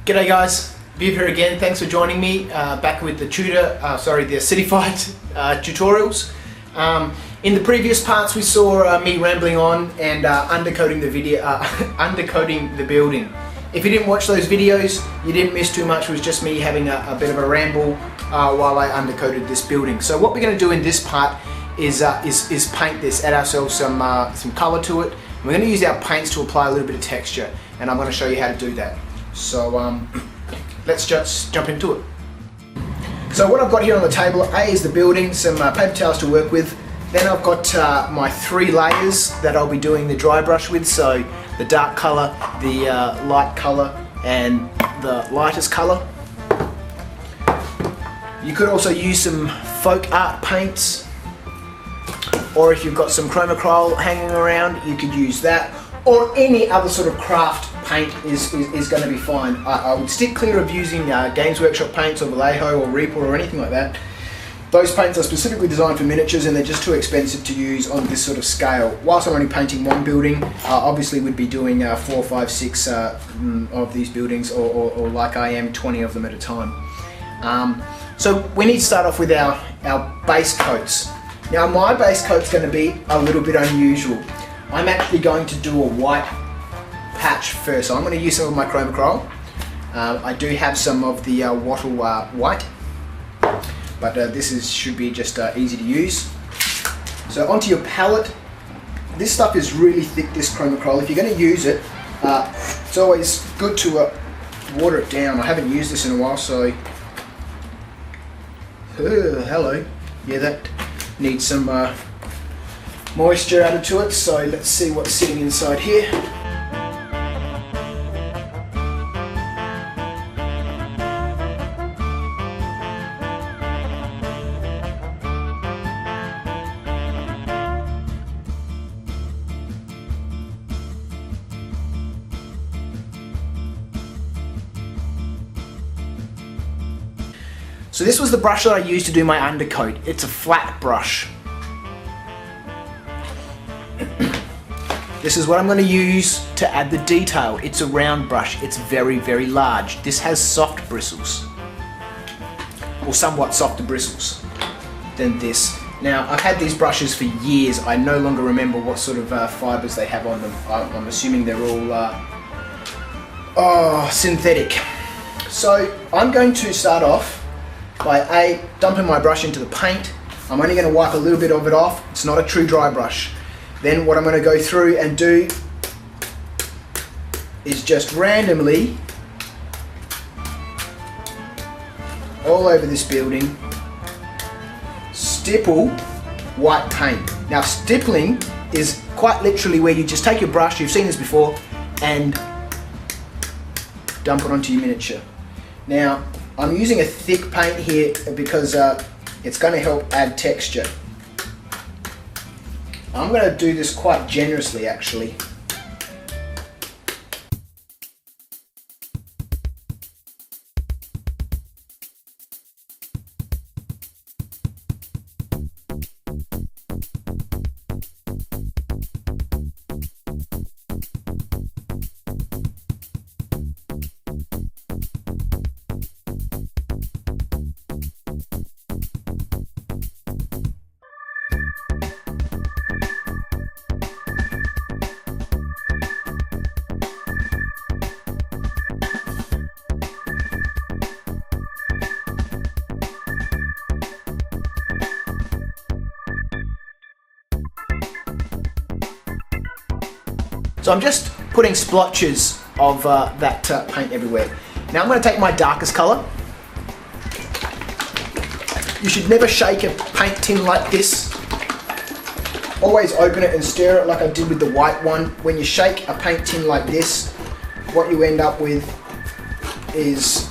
G'day guys, Viv here again. Thanks for joining me back with the the Cityfight tutorials. In the previous parts we saw me rambling on and undercoating the building. If you didn't watch those videos, you didn't miss too much. It was just me having a bit of a ramble while I undercoated this building. So what we're going to do in this part is paint this, add ourselves some colour to it. We're going to use our paints to apply a little bit of texture, and I'm going to show you how to do that. So let's just jump into it. So what I've got here on the table, A is the building, some paper towels to work with. Then I've got my 3 layers that I'll be doing the dry brush with. So the dark colour, the light colour, and the lightest colour. You could also use some folk art paints, or if you've got some chromacryl hanging around, you could use that, or any other sort of craft paint is going to be fine. I would stick clear of using Games Workshop paints or Vallejo or Reaper or anything like that. Those paints are specifically designed for miniatures and they're just too expensive to use on this sort of scale. Whilst I'm only painting one building, obviously we'd be doing 4, 5, 6 of these buildings, or like I am, 20 of them at a time. So we need to start off with our base coats. Now my base coat's going to be a little bit unusual. I'm actually going to do a white patch first. So I'm going to use some of my chromacryl. I do have some of the wattle white, but this should be just easy to use. So onto your palette. This stuff is really thick, this chromacryl. If you're going to use it, it's always good to water it down. I haven't used this in a while, so hello. Yeah, that needs some moisture added to it. So let's see what's sitting inside here. So this was the brush that I used to do my undercoat. It's a flat brush. This is what I'm going to use to add the detail. It's a round brush. It's very, very large. This has soft bristles, or somewhat softer bristles than this. Now, I've had these brushes for years. I no longer remember what sort of fibers they have on them. I'm assuming they're all synthetic. So I'm going to start off by dumping my brush into the paint. I'm only going to wipe a little bit of it off. It's not a true dry brush. Then what I'm going to go through and do is just randomly, all over this building, stipple white paint. Now stippling is quite literally where you just take your brush, you've seen this before, and dump it onto your miniature. Now I'm using a thick paint here because it's going to help add texture. I'm going to do this quite generously actually. So I'm just putting splotches of that paint everywhere. Now I'm going to take my darkest colour. You should never shake a paint tin like this. Always open it and stir it like I did with the white one. When you shake a paint tin like this, what you end up with is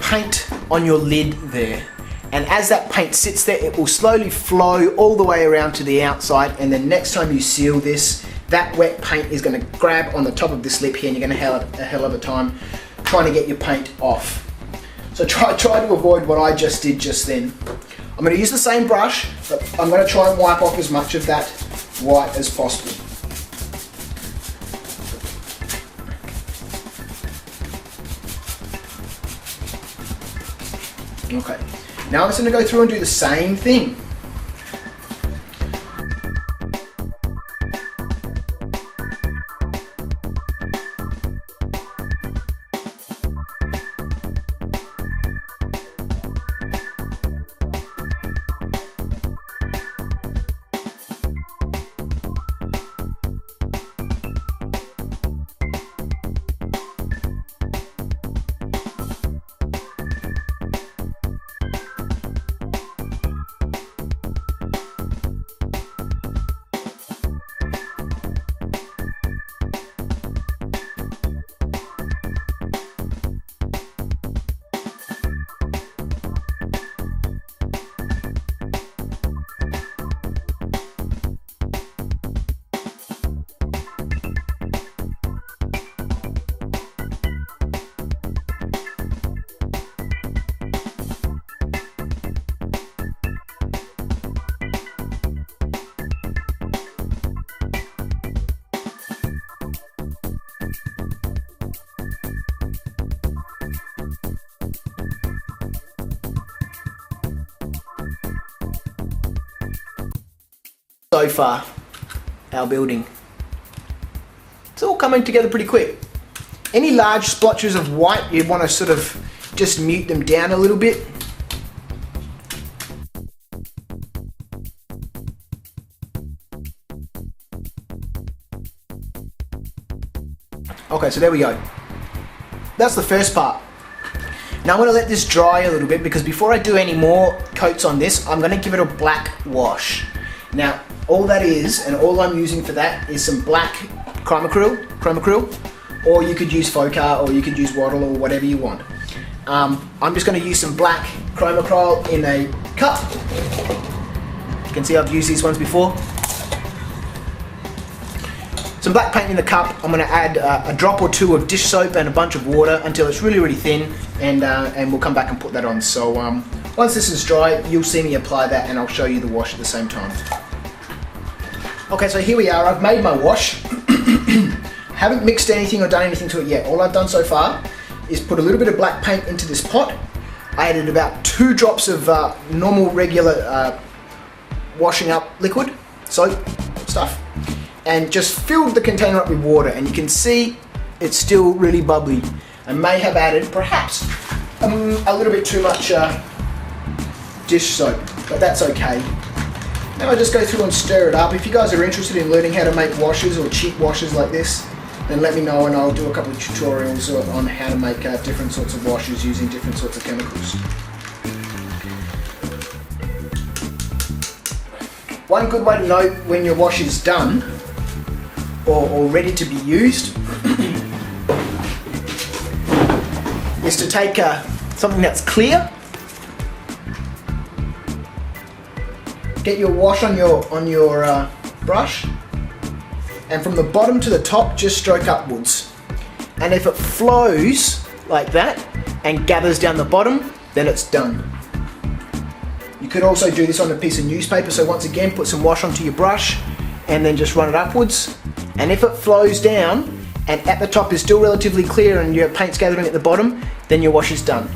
paint on your lid there. And as that paint sits there, it will slowly flow all the way around to the outside, and then next time you seal this, that wet paint is going to grab on the top of this lip here, and you're going to have a hell of a time trying to get your paint off. So try to avoid what I just did just then. I'm going to use the same brush, but I'm going to try and wipe off as much of that white as possible. Okay, now I'm just going to go through and do the same thing. So far, our building. It's all coming together pretty quick. Any large splotches of white, you want to sort of just mute them down a little bit. Okay, so there we go. That's the first part. Now I'm going to let this dry a little bit, because before I do any more coats on this, I'm going to give it a black wash. Now, all that is, and all I'm using for that, is some black chrome acryl, or you could use Focar, or you could use Wattle, or whatever you want. I'm just going to use some black chrome acryl in a cup. You can see I've used these ones before. Some black paint in the cup. I'm going to add a drop or two of dish soap and a bunch of water until it's really, really thin, and we'll come back and put that on. So once this is dry, you'll see me apply that, and I'll show you the wash at the same time. Okay, so here we are. I've made my wash. Haven't mixed anything or done anything to it yet. All I've done so far is put a little bit of black paint into this pot. I added about 2 drops of normal, regular washing up liquid, soap stuff, and just filled the container up with water. And you can see it's still really bubbly. I may have added perhaps a little bit too much dish soap, but that's okay. Now I just go through and stir it up. If you guys are interested in learning how to make washes or cheap washes like this, then let me know, and I'll do a couple of tutorials on how to make different sorts of washes using different sorts of chemicals. One good way to know when your wash is done or ready to be used is to take something that's clear. Get your wash on your brush, and from the bottom to the top, just stroke upwards. And if it flows like that and gathers down the bottom, then it's done. You could also do this on a piece of newspaper. So once again, put some wash onto your brush and then just run it upwards. And if it flows down and at the top is still relatively clear and your paint's gathering at the bottom, then your wash is done.